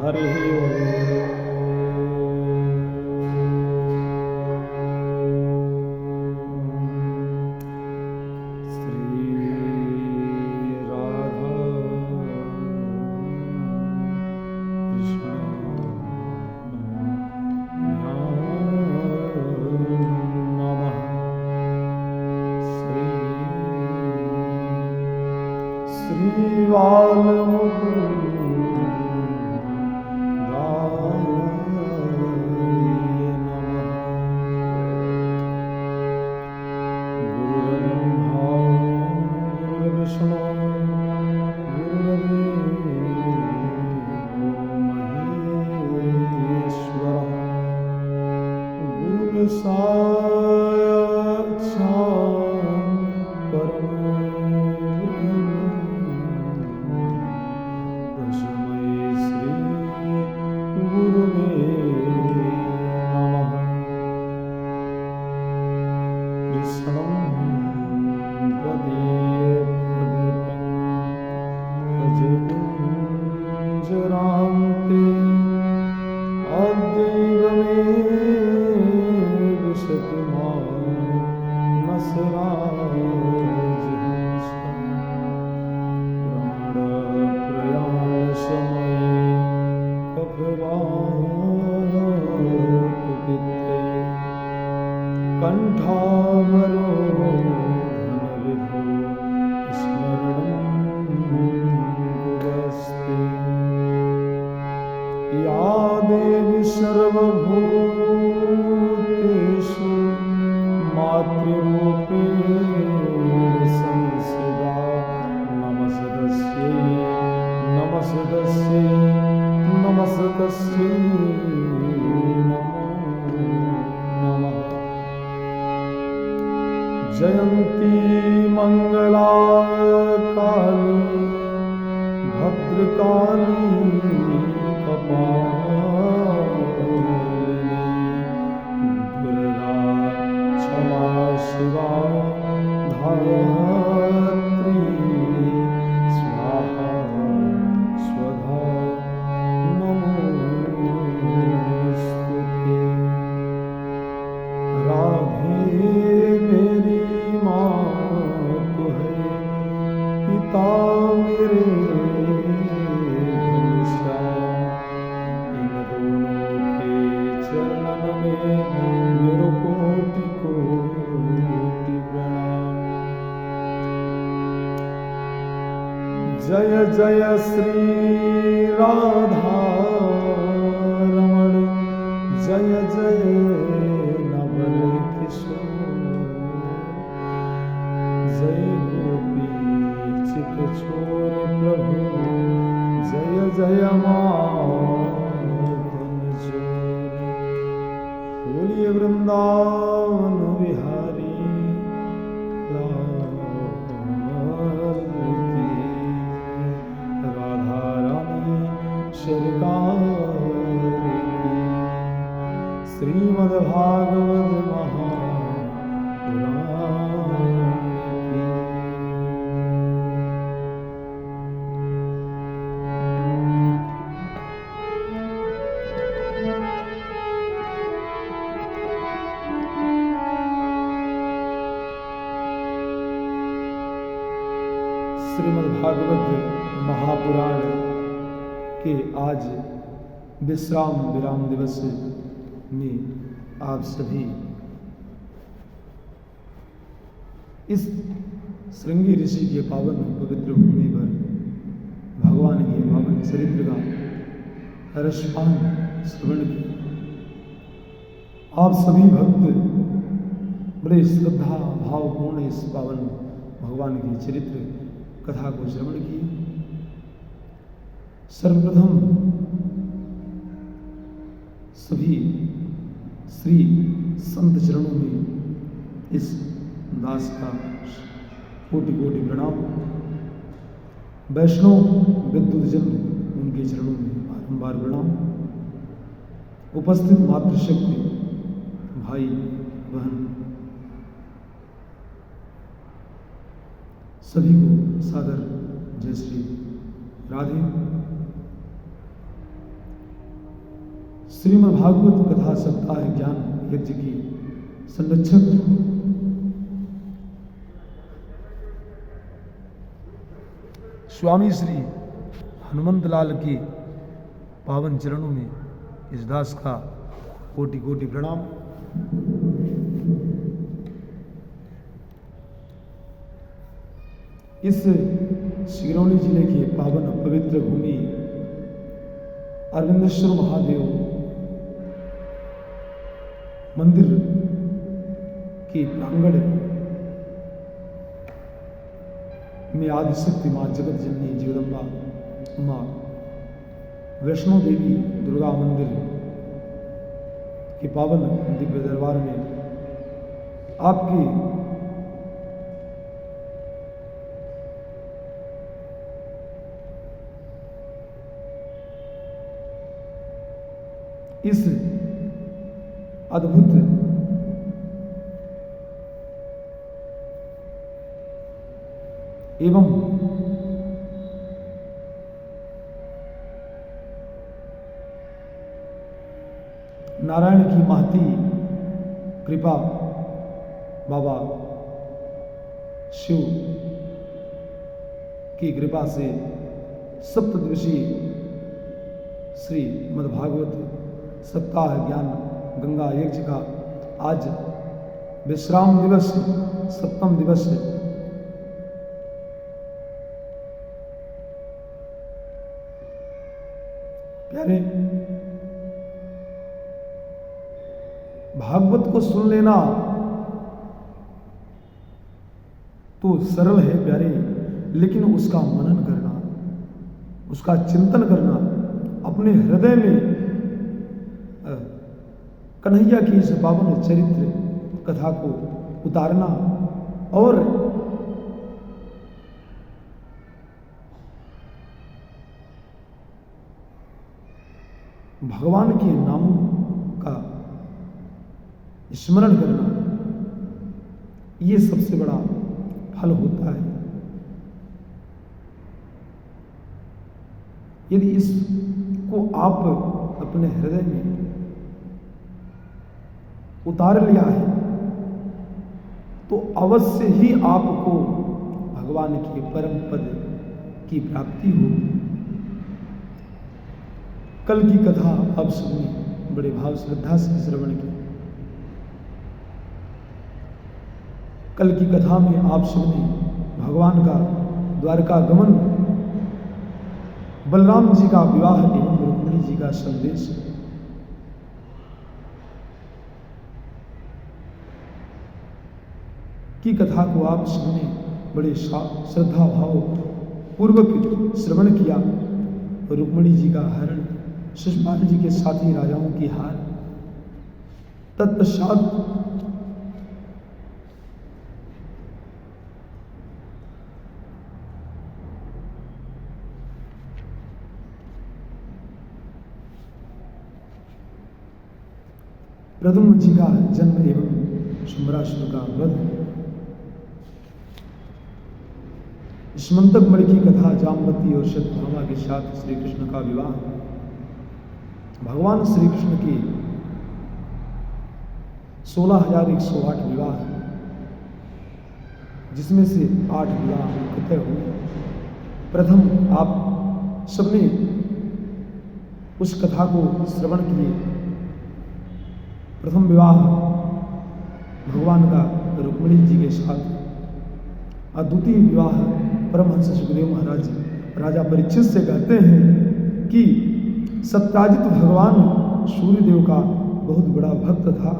हरि ओम। जयंती मंगला काली भद्रकाली कपालिनी दुर्गा क्षमा शिवा धात्री स्वाहा स्वधा नमोस्तुते। राधे मेरी माँ तो है, पिता मेरे घनश्याम, इन दोनों के चरणन में मेरो कोटि कोटि प्रणाम। जय जय श्री राधा रमण, जय जय नवल किशोर, जय गोपी चित छोर प्रभु, जय जय माधन चोर। बोलिए वृंदावन बिहारी लाल की, राधा रानी सरकार की। श्रीमद्भागवत महापुराण की। श्रीमद्भागवत महापुराण के आज विराम दिवस में आप सभी इस श्रृंगी ऋषि के पावन पवित्र भूमि पर भगवान के पावन चरित्र का रसपान श्रवण किया। आप सभी भक्त बड़े श्रद्धा भावपूर्ण इस पावन भगवान की चरित्र कथा को श्रवण किए। सर्वप्रथम सभी श्री संत चरणों में इस दास का कोटि कोटि प्रणाम। वैष्णव विद्युत जन उनके चरणों में बारंबार प्रणाम। उपस्थित मातृशक्ति भाई बहन सभी को सादर जय श्री राधे। श्रीमद् भागवत कथा सप्ताह ज्ञान यज्ञ की संरक्षक स्वामी श्री हनुमंत लाल के पावन चरणों में इस दास का कोटि कोटि प्रणाम। इस सिगरौली जिले के पावन पवित्र भूमि अरविंदेश्वर महादेव मंदिर के प्रांगण में आदिशक्ति मां जगत जननी जगदम्बा मां वैष्णो देवी दुर्गा मंदिर के पावन दिव्य दरबार में आपके इस अद्भुत एवं नारायण की महती कृपा बाबा शिव की कृपा से सप्तदिवसीय श्री मद्भागवत सप्ताह ज्ञान गंगा यज्ञ का आज विश्राम दिवस 7वां दिवस है। प्यारे, भागवत को सुन लेना तो सरल है प्यारे, लेकिन उसका मनन करना, उसका चिंतन करना, अपने हृदय में कन्हैया की इस पावन चरित्र कथा को उतारना और भगवान के नामों का स्मरण करना, ये सबसे बड़ा फल होता है। यदि इसको आप अपने हृदय में उतार लिया है तो अवश्य ही आपको भगवान के परम पद की प्राप्ति होगी। कल की कथा आप सबने बड़े भाव श्रद्धा से श्रवण की। कल की कथा में आप सबने भगवान का द्वारका गमन, बलराम जी का विवाह एवं रुक्मिणी जी का संदेश की कथा को आप सबने बड़े श्रद्धा भाव पूर्वक श्रवण किया। रुक्मिणी जी का हरण, शिशुपाल जी के साथी राजाओं की हार, तत्पश्चात प्रद्युम्न जी का जन्म एवं शुम्भरासुर का वध, स्मंतक मणि की कथा, जामवती और सत्यभामा के साथ श्री कृष्ण का विवाह, भगवान श्री कृष्ण के 16,108 विवाह, जिसमें से 8 विवाह मुख्यतः हुए। प्रथम आप सबने उस कथा को श्रवण किए। प्रथम विवाह भगवान का रुक्मिणी जी के साथ, और द्वितीय विवाह परमहंस सुखदेव महाराज राजा परीक्षित से कहते हैं कि सत्याजित भगवान सूर्यदेव का बहुत बड़ा भक्त था।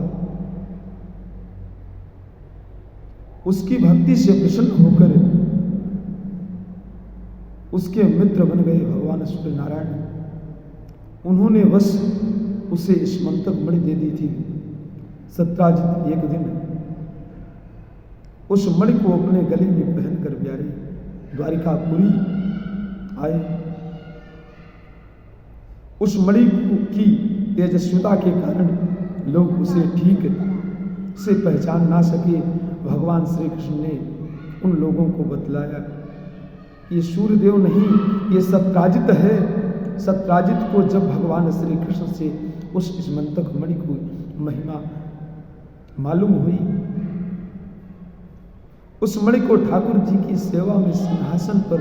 उसकी भक्ति से प्रसन्न होकर उसके मित्र बन गए भगवान सूर्य नारायण। उन्होंने बस उसे स्मंतक मणि दे दी थी। सत्याजित एक दिन उस मणि को अपने गले में पहनकर प्यारे द्वारिकापुरी आए। उस मणि की तेजस्विता के कारण लोग उसे ठीक से पहचान ना सके। भगवान श्री कृष्ण ने उन लोगों को बतलाया, ये सूर्यदेव नहीं, ये सत्याजित है। सत्याजित को जब भगवान श्री कृष्ण से उस स्मंतक मणि को महिमा मालूम हुई। उस मणि को ठाकुर जी की सेवा में सिंहासन पर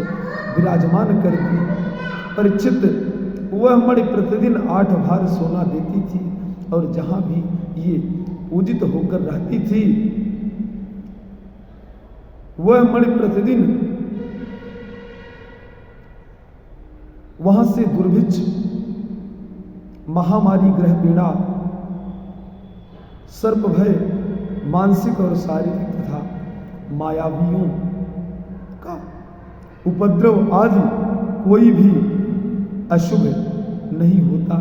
विराजमान कर दी। परीक्षित वह मणि प्रतिदिन 8 भार सोना देती थी और जहां भी ये पूजित होकर रहती थी वह मणि प्रतिदिन वहां से दुर्भिक्ष, महामारी, ग्रह पीड़ा, सर्प भय, मानसिक और शारीरिक तथा मायावियों का उपद्रव आदि कोई भी अशुभ नहीं होता।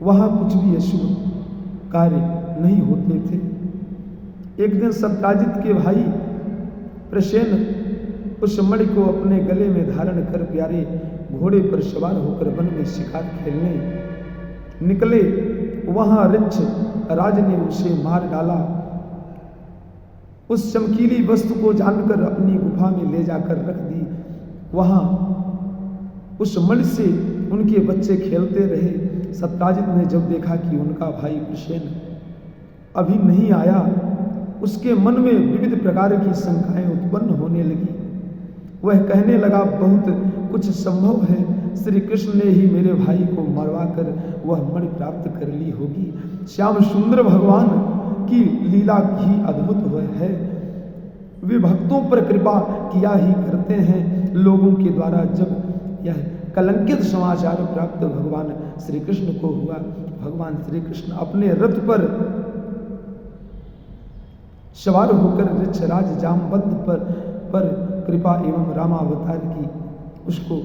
वहां कुछ भी अशुभ कार्य नहीं होते थे। एक दिन सत्याजित के भाई प्रसेन उस मणि को अपने गले में धारण कर प्यारे घोड़े पर सवार होकर वन में शिकार खेलने निकले। वहां ऋक्ष राज ने उसे मार डाला। उस चमकीली वस्तु को जानकर अपनी गुफा में ले जाकर रख दी। वहां उस मणि से उनके बच्चे खेलते रहे। सत्याजित ने जब देखा कि उनका भाई प्रसेन अभी नहीं आया, उसके मन में विविध प्रकार की शंकाएं उत्पन्न होने लगी। वह कहने लगा, बहुत कुछ संभव है, श्री कृष्ण ने ही मेरे भाई को मरवा कर वह मणि प्राप्त कर ली होगी। श्याम सुंदर भगवान की लीला ही अद्भुत है। वे भक्तों पर कृपा किया ही करते हैं। लोगों के द्वारा जब यह कलंकित समाचार प्राप्त भगवान श्री कृष्ण को हुआ, भगवान श्री कृष्ण अपने रथ पर सवार होकर ऋक्षराज जामवंत पर कृपा एवं रामावतार की उसको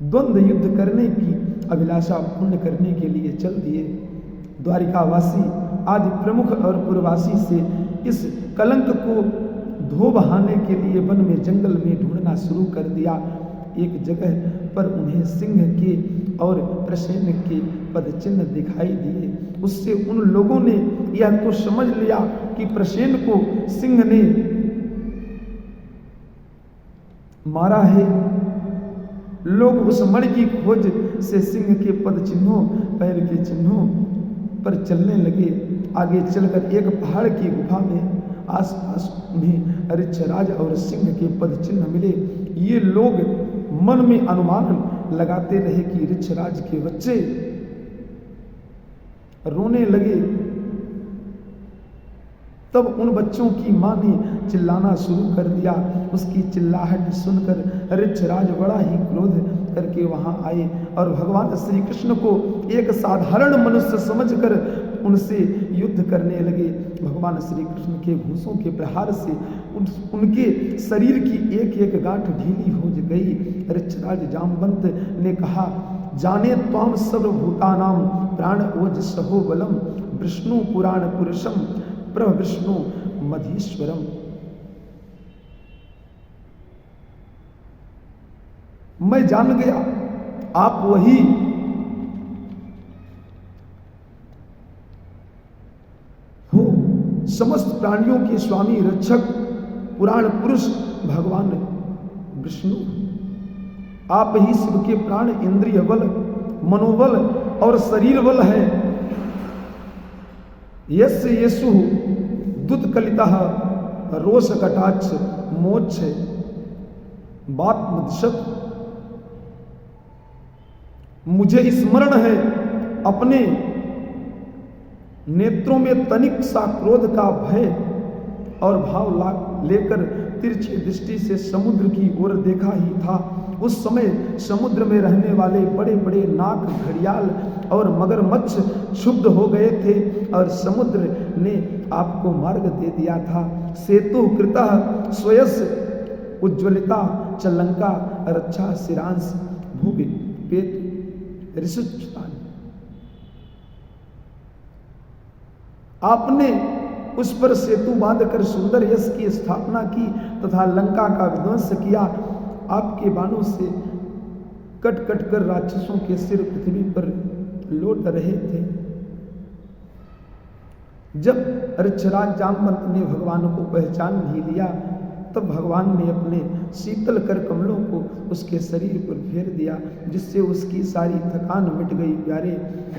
द्वंद्व युद्ध करने की अभिलाषा पूर्ण करने के लिए चल दिए। द्वारिकावासी आदि प्रमुख और पुरवासी से इस कलंक को धो बहाने के लिए वन में जंगल में ढूंढना शुरू कर दिया। एक जगह पर उन्हें सिंह के और प्रसेन के पद चिन्ह दिखाई दिए। उससे उन लोगों ने यह तो समझ लिया कि प्रसेन को सिंह ने मारा है। लोग उस मणि की खोज से सिंह के पद चिन्हों, पैर के चिन्हों पर चलने लगे। आगे चलकर एक पहाड़ की गुफा में आसपास उन्हें ऋक्षराज और सिंह के पद चिन्ह मिले। ये लोग मन में अनुमान लगाते रहे कि ऋक्षराज के बच्चे रोने लगे। तब उन बच्चों की मां ने चिल्लाना शुरू कर दिया। उसकी चिल्लाहट सुनकर ऋक्षराज बड़ा ही क्रोध करके वहां आए और भगवान श्री कृष्ण को एक साधारण मनुष्य समझकर उनसे युद्ध करने लगे। भगवान श्री कृष्ण के घूंसों के प्रहार से उनके शरीर की एक एक गांठ ढीली हो गई। ऋक्षराज जामवंत ने कहा, जाने त्वाम सर्वभूतानां प्राण ओजसहो बलम विष्णु पुराण पुरुषम प्रभ विष्णु मधीश्वरम। मैं जान गया आप वही हो, समस्त प्राणियों के स्वामी, रक्षक, पुराण पुरुष भगवान विष्णु। आप ही शिव के प्राण, इंद्रिय बल, मनोबल और शरीर बल है। यस्य येषु दुत्कलितः रोष कटाक्ष मोक्ष बात्मदशत। मुझे स्मरण है अपने नेत्रों में तनिक सा क्रोध का भय और भाव लेकर तिरछी दृष्टि से समुद्र की ओर देखा ही था। उस समय समुद्र में रहने वाले बड़े बड़े नाग, घड़ियाल और मगरमच्छ क्षुब्ध हो गए थे और समुद्र ने आपको मार्ग दे दिया था। सेतु कृतः स्वयस उज्ज्वलिता चलंका रक्षा शिरांश भूवि पेत ऋषुच्युतान। आपने उस पर सेतु बांधकर सुंदर यश की स्थापना की तथा लंका का विध्वंस किया। आपके बाणों से कट कट कर राक्षसों के सिर पृथ्वी पर लौट रहे थे। जब ऋक्षराज जामवंत ने भगवान को पहचान भी लिया तब भगवान ने अपने शीतल कर कमलों को उसके शरीर पर फेर दिया, जिससे उसकी सारी थकान मिट गई। प्यारे,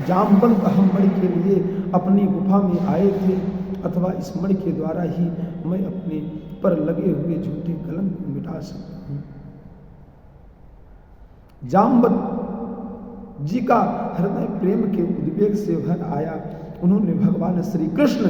जामवंत हम मणि के लिए अपनी गुफा में आए थे, अथवा इस मणि के द्वारा ही मैं अपने पर लगे हुए झूठे कलंक को मिटा सकता हूँ। जामवंत जी का हृदय प्रेम के उद्वेग से भर आया। उन्होंने भगवान श्री कृष्ण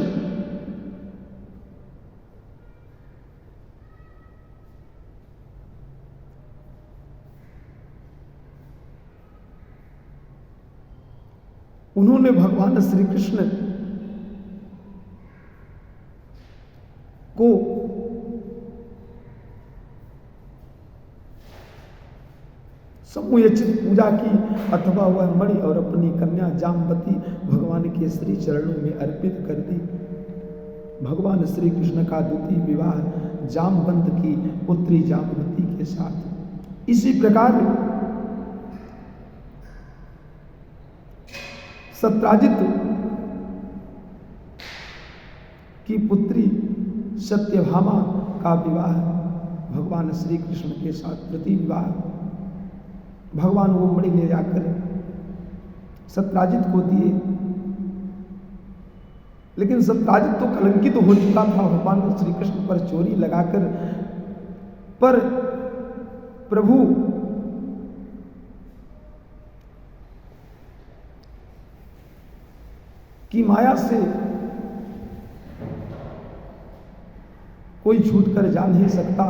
को समुचित पूजा की, अथवा वह मणि और अपनी कन्या जामवती भगवान के श्री चरणों में अर्पित कर दी। भगवान श्री कृष्ण का द्वितीय विवाह जामवंत की पुत्री जामवती के साथ। इसी प्रकार सत्राजित की पुत्री सत्यभामा का विवाह भगवान श्री कृष्ण के साथ, तृतीय विवाह। भगवान वो मणि ले जाकर सत्राजित को दिए, लेकिन सत्राजित तो कलंकित हो चुका था भगवान श्री कृष्ण पर चोरी लगाकर। पर प्रभु की माया से कोई छूट कर जा नहीं सकता।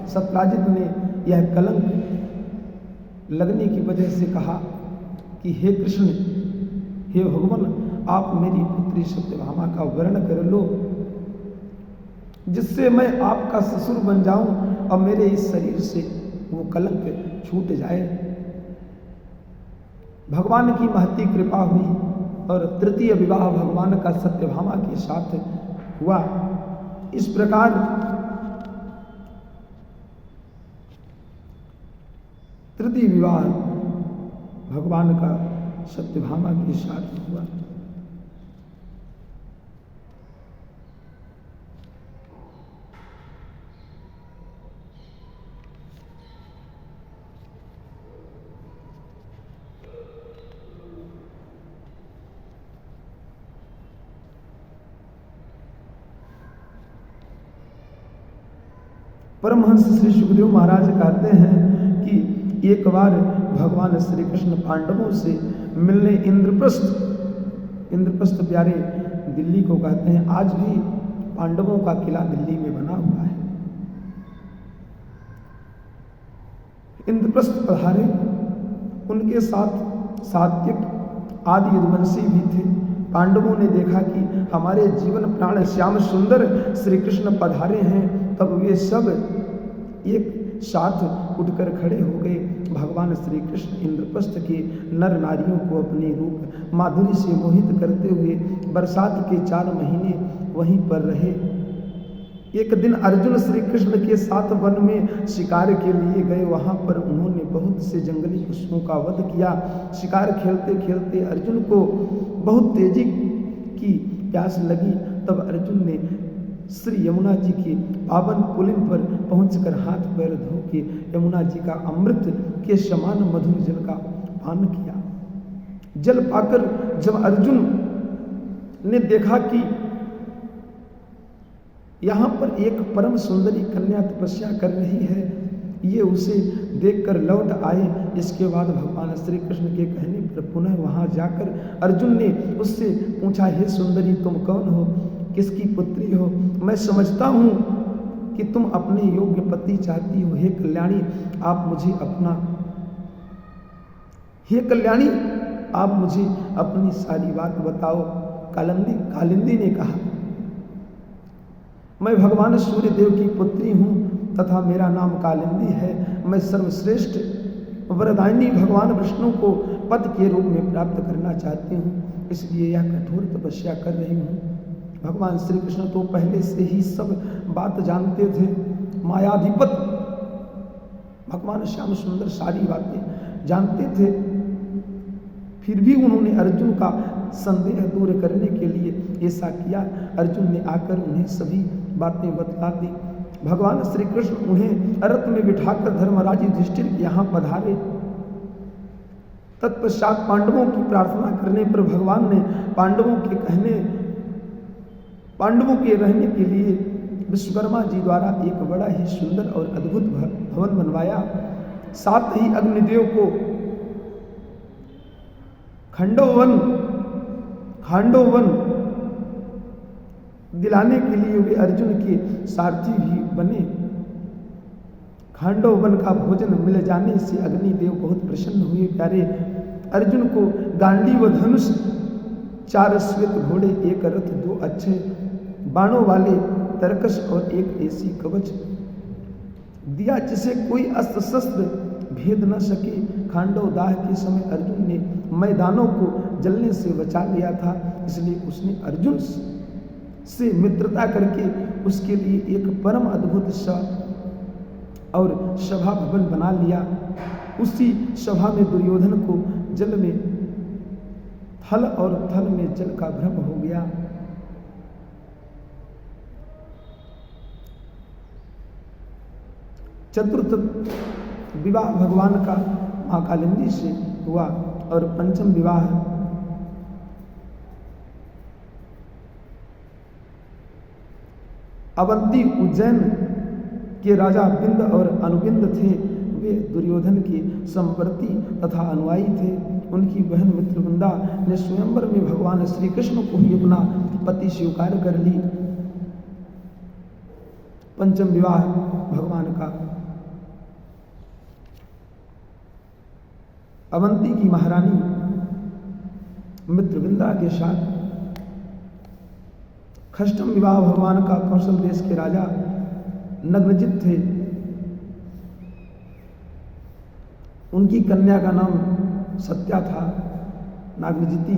सत्राजित ने यह कलंक लगने की वजह से कहा कि हे कृष्ण, हे भगवान, आप मेरी पुत्री सत्यभामा का वर्ण कर लो, जिससे मैं आपका ससुर बन जाऊं और मेरे इस शरीर से वो कलंक छूट जाए। भगवान की महती कृपा हुई और तृतीय विवाह भगवान का सत्यभामा के साथ हुआ। इस प्रकार तृतीय विवाह भगवान का सत्यभामा के साथ हुआ। परमहंस श्री सुखदेव महाराज कहते हैं कि एक बार भगवान श्री कृष्ण पांडवों से मिलने इंद्रप्रस्थ प्यारे दिल्ली को कहते हैं, आज भी पांडवों का किला दिल्ली में बना हुआ है। इंद्रप्रस्थ पधारे, उनके साथ सात्विक आदि यदुवंशी भी थे। पांडवों ने देखा कि हमारे जीवन प्राण श्याम सुंदर श्री कृष्ण पधारे हैं, तब वे सब एक साथ उठकर खड़े हो गए। भगवान श्री कृष्ण इंद्रप्रस्थ के नर नारियों को अपने रूप माधुरी से मोहित करते हुए बरसात के 4 महीने वहीं पर रहे। एक दिन अर्जुन श्री कृष्ण के साथ वन में शिकार के लिए गए। वहां पर उन्होंने बहुत से जंगली पशुओं का वध किया। शिकार खेलते खेलते अर्जुन को बहुत तेजी की प्यास लगी। तब अर्जुन ने श्री यमुना जी के पावन पुलिन पर पहुंचकर हाथ पैर धो के यमुना जी का अमृत के समान मधुर जल का पान किया। जल पाकर जब अर्जुन ने देखा कि यहाँ पर एक परम सुंदरी कन्या तपस्या कर रही है, ये उसे देखकर लौट आए। इसके बाद भगवान श्री कृष्ण के कहने पर पुनः वहां जाकर अर्जुन ने उससे पूछा, हे सुंदरी, तुम कौन हो, किसकी पुत्री हो? मैं समझता हूं कि तुम अपने योग्य पति चाहती हो। हे कल्याणी, आप मुझे अपनी सारी बात बताओ। कालिंदी ने कहा, मैं भगवान सूर्य देव की पुत्री हूँ तथा मेरा नाम कालिंदी है। मैं सर्वश्रेष्ठ वरदायिनी भगवान विष्णु को पति के रूप में प्राप्त करना चाहती हूँ, इसलिए यह कठोर तपस्या कर रही हूँ। भगवान श्री कृष्ण तो पहले से ही सब बात जानते थे। मायाधिपत भगवान श्याम सुंदर सारी बातें जानते थे, फिर भी उन्होंने अर्जुन का संदेह दूर करने के लिए ऐसा किया। अर्जुन ने आकर उन्हें सभी बातें बता दी। भगवान श्री कृष्ण उन्हें रथ में बिठाकर धर्मराज युधिष्ठिर यहाँ पधारे। तत्पश्चात पांडवों की प्रार्थना करने पर भगवान ने पांडवों के रहने के लिए विश्वकर्मा जी द्वारा एक बड़ा ही सुंदर और अद्भुत भवन बनवाया। साथ ही अग्निदेव को खांडोवन दिलाने के लिए वे अर्जुन के सारथी भी बने। खांडोवन का भोजन मिल जाने से अग्निदेव बहुत प्रसन्न हुए। प्यारे अर्जुन को गांडी व धनुष, 4 श्वेत घोड़े, 1 रथ, 2 अच्छे बाणों वाले तरकश और 1 ऐसी कवच दिया जिसे कोई अस्त्र शस्त्र भेद न सके। खांडव दाह के समय अर्जुन ने मैदानों को जलने से बचा लिया था, इसलिए उसने अर्जुन से मित्रता करके उसके लिए एक परम अद्भुत और सभा भवन बना लिया। उसी सभा में दुर्योधन को जल में थल और थल में जल का भ्रम हो गया। चतुर्थ विवाह भगवान का मां कालिंदी से हुआ और पंचम विवाह अवंती उज्जैन के राजा बिंद और अनुबिंद थे। वे दुर्योधन के संवर्ती तथा अनुयायी थे। उनकी बहन मित्रवृंदा ने स्वयंवर में भगवान श्री कृष्ण को ही अपना पति स्वीकार कर ली। पंचम विवाह भगवान का अवंती की महारानी मित्रवृंदा के साथ। षष्ठम विवाह भगवान का कौशल देश के राजा नग्नजित थे। उनकी कन्या का नाम सत्या था। नागनजिती।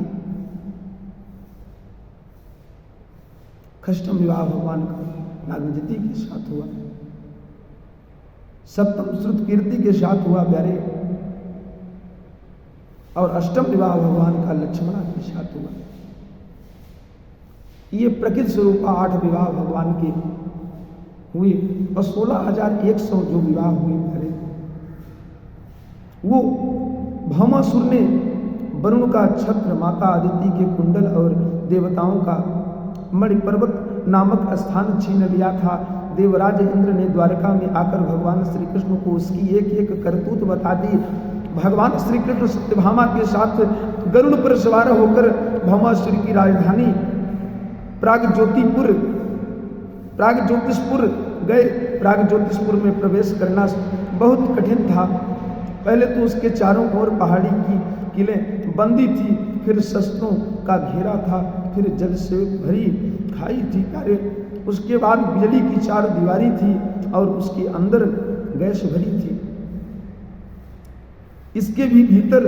षष्ठम विवाह भगवान का नागनजिती के साथ हुआ। सप्तम श्रुतकीर्ति के साथ हुआ प्यारे। और अष्टम विवाह भगवान का लक्ष्मणा के साथ हुआ। ये प्रकृति स्वरूप 8 विवाह भगवान के हुए और 16,100 जो विवाह हुए प्यारे, वो भौमासुर ने वरुण का छत्र, माता अदिति के कुंडल और देवताओं का मणिपर्वत नामक स्थान छीन लिया था। देवराज इंद्र ने द्वारका में आकर भगवान श्री कृष्ण को उसकी एक एक करतूत बता दी। भगवान श्री कृष्ण सत्यभामा के साथ गरुड़ पर सवार होकर भौमासुर की राजधानी प्रागज्योतिषपुर गए। प्रागज्योतिषपुर में प्रवेश करना बहुत कठिन था। पहले तो उसके चारों ओर पहाड़ी की किलें बंदी थी, फिर शस्त्रों का घेरा था, फिर जल से भरी खाई थी प्यारे। उसके बाद बिजली की 4 दीवारी थी और उसके अंदर गैस भरी थी। इसके भी भीतर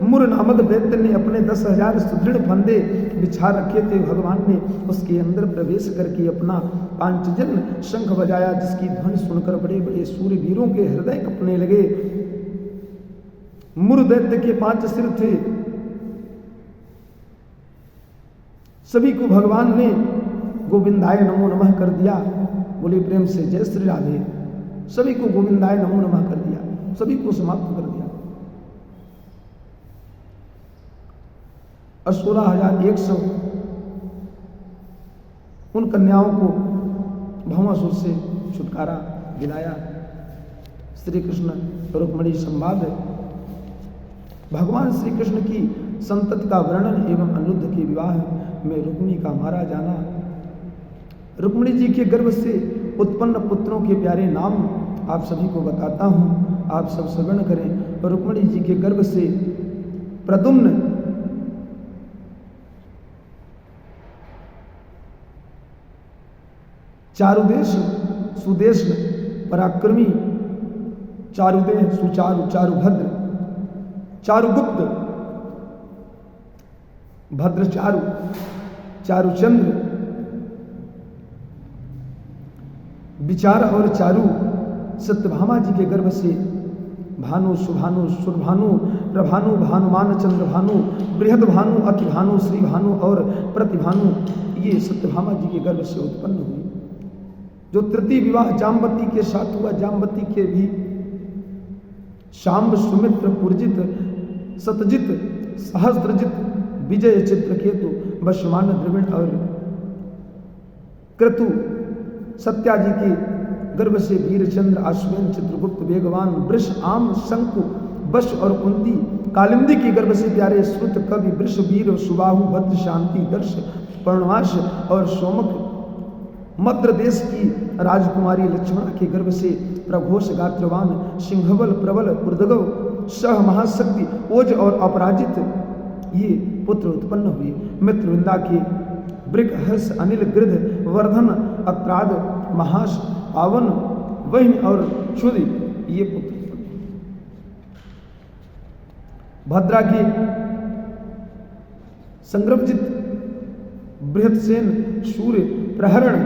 मुर नामक दैत्य ने अपने 10,000 सुदृढ़ फंदे बिछा रखे थे। भगवान ने उसके अंदर प्रवेश करके अपना पांचजन शंख बजाया, जिसकी ध्वनि सुनकर बड़े बड़े सूरवीरों के हृदय कपने लगे। मुर दैत्य के 5 सिर थे। सभी को भगवान ने गोविंदाय नमो नमः कर दिया। बोले प्रेम से जय श्री राधे। सभी को गोविंदाय नमो नमः कर दिया, सभी को समाप्त कर दिया। और 16,100 उन कन्याओं को भौमासुर से छुटकारा दिलाया। श्री कृष्ण रुक्मिणी संवाद। भगवान श्री कृष्ण की संतति का वर्णन एवं अनिरुद्ध के विवाह में रुक्मिणी का मारा जाना। रुक्मिणी जी के गर्भ से उत्पन्न पुत्रों के प्यारे नाम आप सभी को बताता हूँ, आप सब श्रवण करें। रुक्मिणी जी के गर्भ से प्रद्युम्न, चारुदेश, सुदेश, पराक्रमी, चारुदेह, सुचारु, चारुभद्र, चारुगुप्त, भद्रचारु, चारुचंद्र, विचार और चारु। सत्यभामा जी के गर्भ से भानु, सुभानु, सुरभानु, प्रभानु, भानुमान, चंद्रभानु, बृहद भानु, अति भानु, श्री भानु और प्रतिभानु, ये सत्यभामा जी के गर्भ से उत्पन्न हुई। जो तृतीय विवाह जाम्बती के साथ हुआ, जाम्बती के भी शाम्ब, सुमित्र, पुरजित, सतजित, सहस्त्रजित, विजय, चित्रकेतु, वशमान, द्रविण और क्रतु, सत्याजी के गर्भ से वीरचंद्र, अश्विन, चित्रगुप्त, वेगवान, वृष, आम, शंकु, वश और कुंती, कालिंदी की गर्भ से प्यारे श्रुत, कवि, वृष, वीर, सुबाहु, भद्र, शांति, दर्श, पर्णवाश और सोमक, मद्र देश की राजकुमारी लक्ष्मणा के गर्भ से प्रघोष, गात्रवान, सिंहबल, प्रबल, उर्दगव, सह, महाशक्ति, ओज और अपराजित ये पुत्र उत्पन्न हुए। मित्रवृंदा के वृक, हर्ष, अनिल, गृध, वर्धन, अत्राद, महाश, पावन, वह्नि और क्षुधि ये पुत्र। भद्रा के संग्रभजित, बृहत्सेन, सूर्य, प्रहरण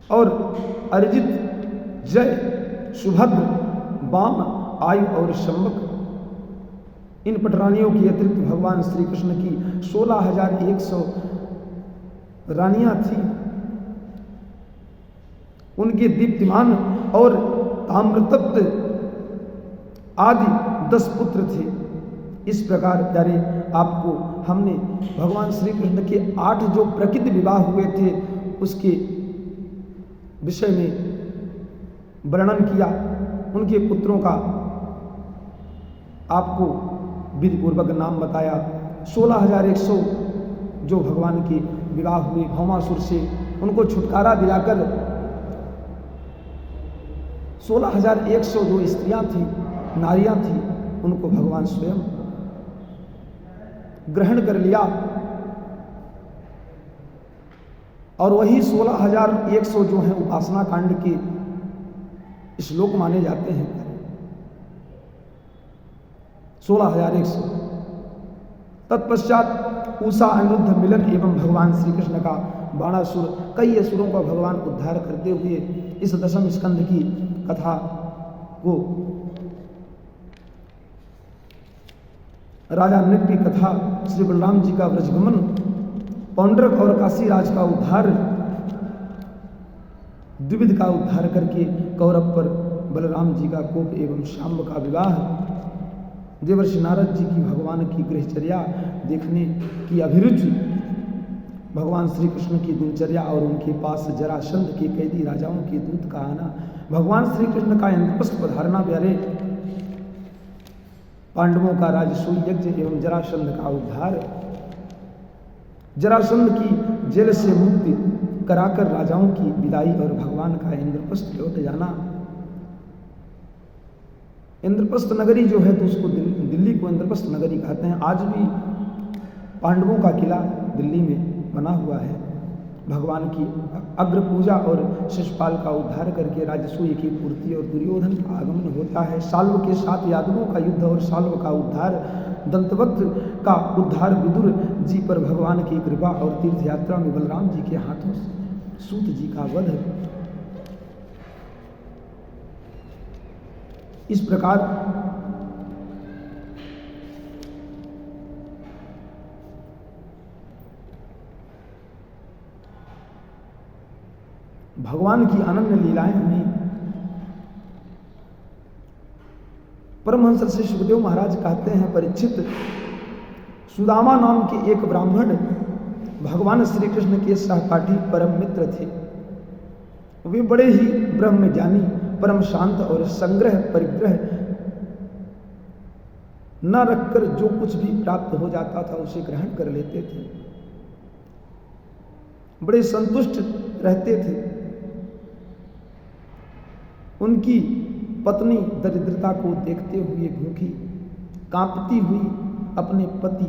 और अरिजित, जय, सुभद्र, वाम, आयु और शंबक। इन पटरानियों की अतिरिक्त भगवान श्री कृष्ण की 16,100 रानियां थी। उनके दीप्तिमान और ताम्रतप्त आदि 10 पुत्र थे। इस प्रकार प्यारे आपको हमने भगवान श्री कृष्ण के 8 जो प्रकृति विवाह हुए थे उसके विषय में वर्णन किया। उनके पुत्रों का आपको विधि पूर्वक नाम बताया। 16,100 जो भगवान के विवाह हुए भौमासुर से, उनको छुटकारा दिलाकर 16,100 जो स्त्रियां थी, नारियां थी, उनको भगवान स्वयं ग्रहण कर लिया। और वही 16,100 जो हैं उपासना कांड के श्लोक माने जाते हैं। 16,100। तत्पश्चात उषा, अनिरुद्ध, मिलन एवं भगवान श्री कृष्ण का बाणासुर, कई असुरों का भगवान उद्धार करते हुए इस दशम स्कंध की कथा को राजा नृप की कथा, श्री बलराम जी का व्रजगमन, पौंड्रक और काशीराज का उद्धार, द्विविध का उद्धार करके कौरव पर बलराम जी का कोप एवं शाम्ब का विवाह, देवर्षि नारद जी की भगवान की गृहचर्या देखने की अभिरुचि, भगवान श्री कृष्ण की दिनचर्या और उनके पास जरासंध के कैदी राजाओं के दूत का आना, भगवान श्री कृष्ण का इंद्रप्रस्थ पधारना, प्यारे पांडवों का राजसूय यज्ञ एवं जरासंध का उद्धार, जरासंध की जेल से मुक्ति कराकर राजाओं की विदाई और भगवान का इंद्रप्रस्थ लौट जाना। इंद्रप्रस्थ नगरी जो है तो उसको दिल्ली को इंद्रप्रस्थ नगरी कहते हैं। आज भी पांडवों का किला दिल्ली में बना हुआ है। भगवान की अग्र पूजा और शिशुपाल का उद्धार करके राजसूय की पूर्ति और दुर्योधन का आगमन होता है। साल्व के साथ यादवों का युद्ध और साल्व का उद्धार, दंतवक्त्र का उद्धार, विदुर जी पर भगवान की कृपा और तीर्थ यात्रा में बलराम जी के हाथों सूत जी का वध। इस प्रकार भगवान की अनन्य लीलाएं हुई। परमहंस श्री सुखदेव महाराज कहते हैं, परीक्षित, सुदामा नाम के एक ब्राह्मण भगवान श्री कृष्ण के सहपाठी परम मित्र थे। वे बड़े ही ब्रह्मज्ञानी, परम शांत और संग्रह परिग्रह न रखकर जो कुछ भी प्राप्त हो जाता था उसे ग्रहण कर लेते थे। बड़े संतुष्ट रहते थे। उनकी पत्नी दरिद्रता को देखते हुए भूखी कांपती हुई अपने पति